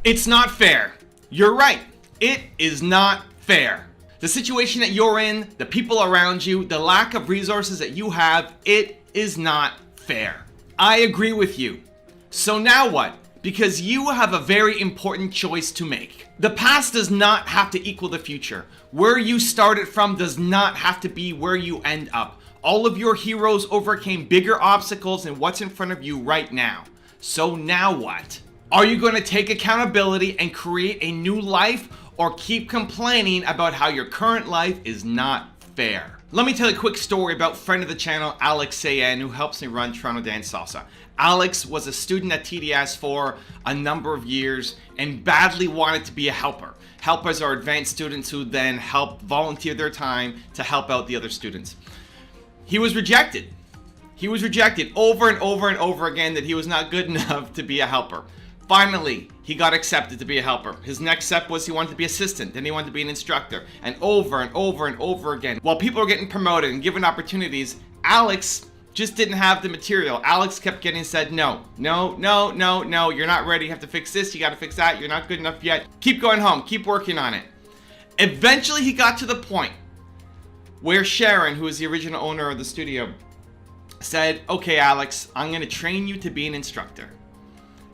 It's not fair. You're right. It is not fair. The situation that you're in, the people around you, the lack of resources that you have, it is not fair. I agree with you. So now what? Because you have a very important choice to make. The past does not have to equal the future. Where you started from does not have to be where you end up. All of your heroes overcame bigger obstacles than what's in front of you right now. So now what? Are you going to take accountability and create a new life, or keep complaining about how your current life is not fair? Let me tell you a quick story about friend of the channel, Alex Sayan, who helps me run Toronto Dance Salsa. Alex was a student at TDS for a number of years and badly wanted to be a helper. Helpers are advanced students who then help volunteer their time to help out the other students. He was rejected. He was rejected over and over and over again that he was not good enough to be a helper. Finally, he got accepted to be a helper. His next step was he wanted to be assistant, then he wanted to be an instructor, and over and over and over again. While people were getting promoted and given opportunities, Alex just didn't have the material. Alex kept getting said, no, you're not ready, you have to fix this, you gotta fix that, you're not good enough yet. Keep going home, keep working on it. Eventually he got to the point where Sharon, who is the original owner of the studio, said, okay Alex, I'm gonna train you to be an instructor.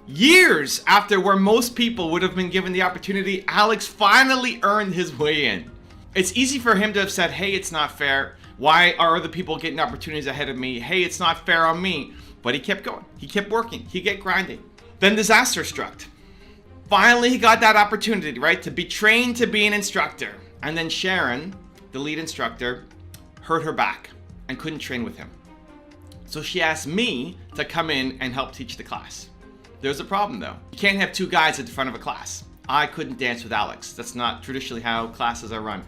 Years after where most people would have been given the opportunity, Alex finally earned his way in. It's easy for him to have said, hey, it's not fair. Why are other people getting opportunities ahead of me? Hey, it's not fair on me. But he kept going. He kept working. He kept grinding. Then disaster struck. Finally, he got that opportunity, right? To be trained to be an instructor. And then Sharon, the lead instructor, hurt her back and couldn't train with him. So she asked me to come in and help teach the class. There's a problem though. You can't have two guys at the front of a class. I couldn't dance with Alex. That's not traditionally how classes are run.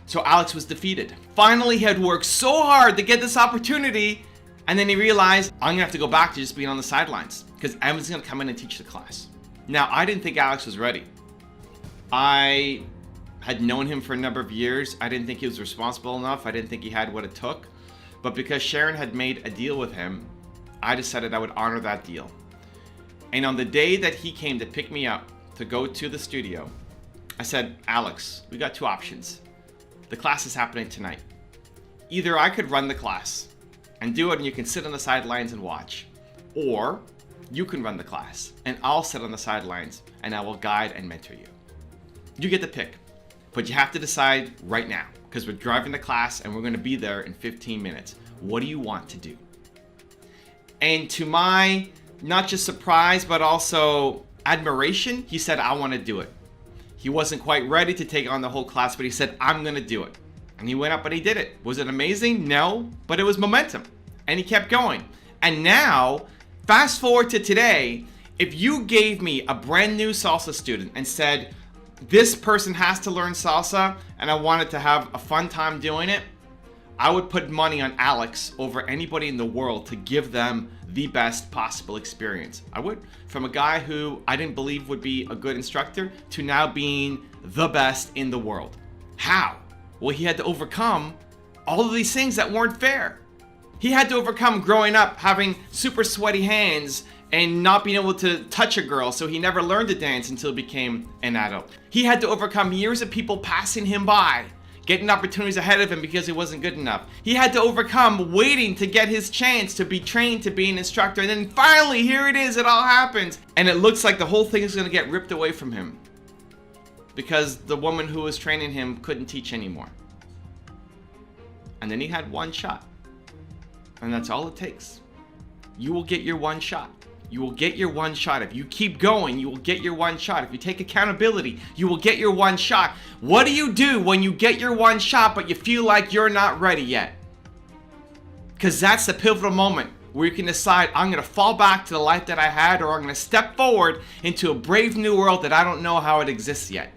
So Alex was defeated. Finally, he had worked so hard to get this opportunity, and then he realized, I'm gonna have to go back to just being on the sidelines because Evan's gonna come in and teach the class. Now, I didn't think Alex was ready. I had known him for a number of years. I didn't think he was responsible enough. I didn't think he had what it took. But because Sharon had made a deal with him, I decided I would honor that deal. And on the day that he came to pick me up to go to the studio, I said, Alex, we got two options. The class is happening tonight. Either I could run the class and do it and you can sit on the sidelines and watch, or you can run the class and I'll sit on the sidelines and I will guide and mentor you. You get the pick, but you have to decide right now because we're driving the class and we're going to be there in 15 minutes. What do you want to do? And to my, not just surprise, but also admiration, he said, I want to do it. He wasn't quite ready to take on the whole class, but he said, I'm going to do it. And he went up and he did it. Was it amazing? No, but it was momentum. And he kept going. And now, fast forward to today, if you gave me a brand new salsa student and said, this person has to learn salsa and I wanted to have a fun time doing it, I would put money on Alex over anybody in the world to give them the best possible experience. I would. From a guy who I didn't believe would be a good instructor to now being the best in the world. How? Well, he had to overcome all of these things that weren't fair. He had to overcome growing up having super sweaty hands and not being able to touch a girl, so he never learned to dance until he became an adult. He had to overcome years of people passing him by, getting opportunities ahead of him because he wasn't good enough. He had to overcome waiting to get his chance to be trained to be an instructor. And then finally, here it is, it all happens. And it looks like the whole thing is gonna get ripped away from him because the woman who was training him couldn't teach anymore. And then he had one shot. And that's all it takes. You will get your one shot. You will get your one shot. If you keep going, you will get your one shot. If you take accountability, you will get your one shot. What do you do when you get your one shot, but you feel like you're not ready yet? Because that's the pivotal moment where you can decide, I'm going to fall back to the life that I had, or I'm going to step forward into a brave new world that I don't know how it exists yet.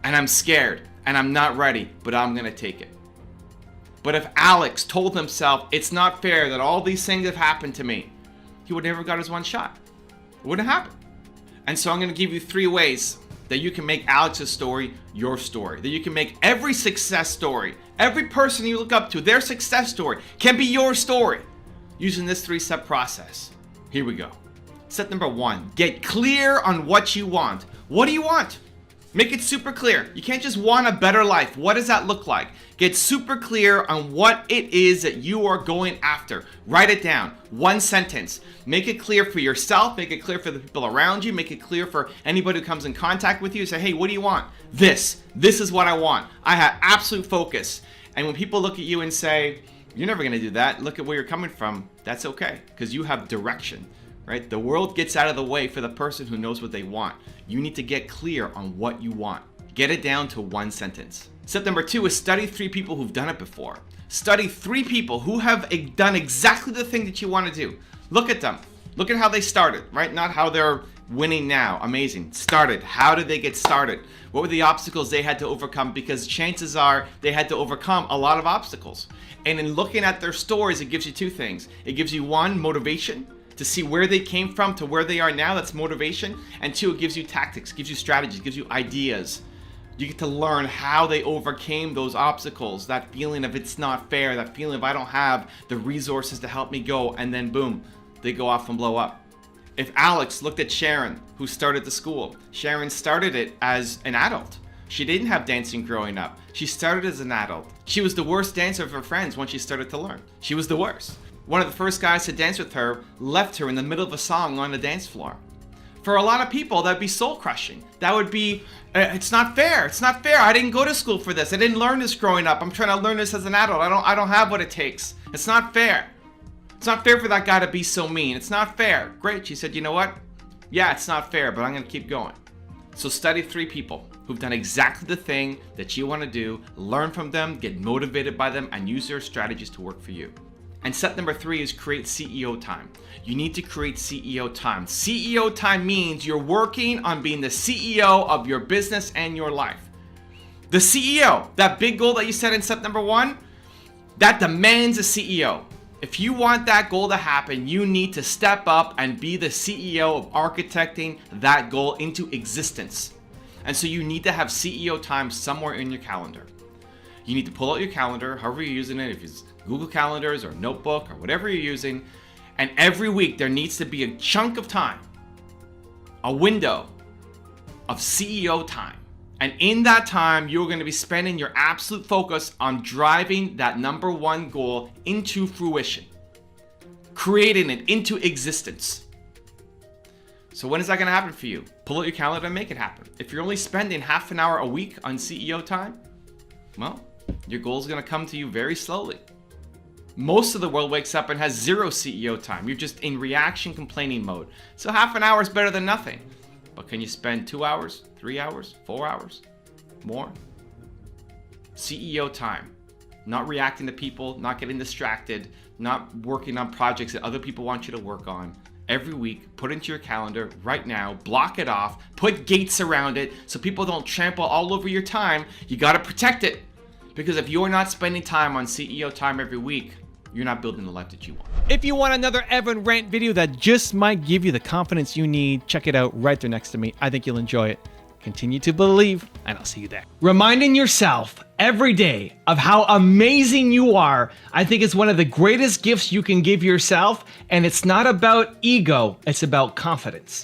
And I'm scared, and I'm not ready, but I'm going to take it. But if Alex told himself, it's not fair that all these things have happened to me, he would never got his one shot. It wouldn't happen. And so I'm going to give you 3 ways that you can make Alex's story your story. That you can make every success story, every person you look up to, their success story can be your story using this 3-step process. Here we go. Step number 1, get clear on what you want. What do you want? Make it super clear. You can't just want a better life. What does that look like? Get super clear on what it is that you are going after. Write it down. One sentence. Make it clear for yourself. Make it clear for the people around you. Make it clear for anybody who comes in contact with you. Say, hey, what do you want? This is what I want. I have absolute focus. And when people look at you and say, you're never going to do that, look at where you're coming from, that's okay, because you have direction. Right? The world gets out of the way for the person who knows what they want. You need to get clear on what you want. Get it down to one sentence. Step number 2 is study 3 people who've done it before. Study 3 people who have done exactly the thing that you want to do. Look at them. Look at how they started, right? Not how they're winning now. Amazing. Started. How did they get started? What were the obstacles they had to overcome? Because chances are they had to overcome a lot of obstacles. And in looking at their stories, it gives you 2 things. It gives you 1, motivation, to see where they came from to where they are now. That's motivation. And 2, it gives you tactics, gives you strategies, gives you ideas. You get to learn how they overcame those obstacles, that feeling of it's not fair, that feeling of I don't have the resources to help me go, and then boom, they go off and blow up. If Alex looked at Sharon, who started the school, Sharon started it as an adult. She didn't have dancing growing up. She started as an adult. She was the worst dancer of her friends when she started to learn. She was the worst. One of the first guys to dance with her left her in the middle of a song on the dance floor. For a lot of people, that'd be soul crushing. That would be, it's not fair. It's not fair. I didn't go to school for this. I didn't learn this growing up. I'm trying to learn this as an adult. I don't have what it takes. It's not fair. It's not fair for that guy to be so mean. It's not fair. Great. She said, you know what? Yeah, it's not fair, but I'm going to keep going. So study 3 people who've done exactly the thing that you want to do. Learn from them, get motivated by them, and use their strategies to work for you. And step number 3 is create CEO time. You need to create CEO time. CEO time means you're working on being the CEO of your business and your life. The CEO, that big goal that you set in step number 1, that demands a CEO. If you want that goal to happen, you need to step up and be the CEO of architecting that goal into existence. And so you need to have CEO time somewhere in your calendar. You need to pull out your calendar, however you're using it, if it's Google Calendars or Notebook or whatever you're using, and every week there needs to be a chunk of time, a window of CEO time. And in that time, you're going to be spending your absolute focus on driving that number 1 goal into fruition, creating it into existence. So when is that going to happen for you? Pull out your calendar and make it happen. If you're only spending half an hour a week on CEO time, well, your goal is going to come to you very slowly. Most of the world wakes up and has 0 CEO time. You're just in reaction complaining mode. So half an hour is better than nothing. But can you spend 2 hours, 3 hours, 4 hours, more? CEO time. Not reacting to people, not getting distracted, not working on projects that other people want you to work on. Every week, put into your calendar right now, block it off, put gates around it so people don't trample all over your time. You got to protect it. Because if you're not spending time on CEO time every week, you're not building the life that you want. If you want another Evan Rant video that just might give you the confidence you need, check it out right there next to me. I think you'll enjoy it. Continue to believe, and I'll see you there. Reminding yourself every day of how amazing you are, I think is one of the greatest gifts you can give yourself, and it's not about ego, it's about confidence.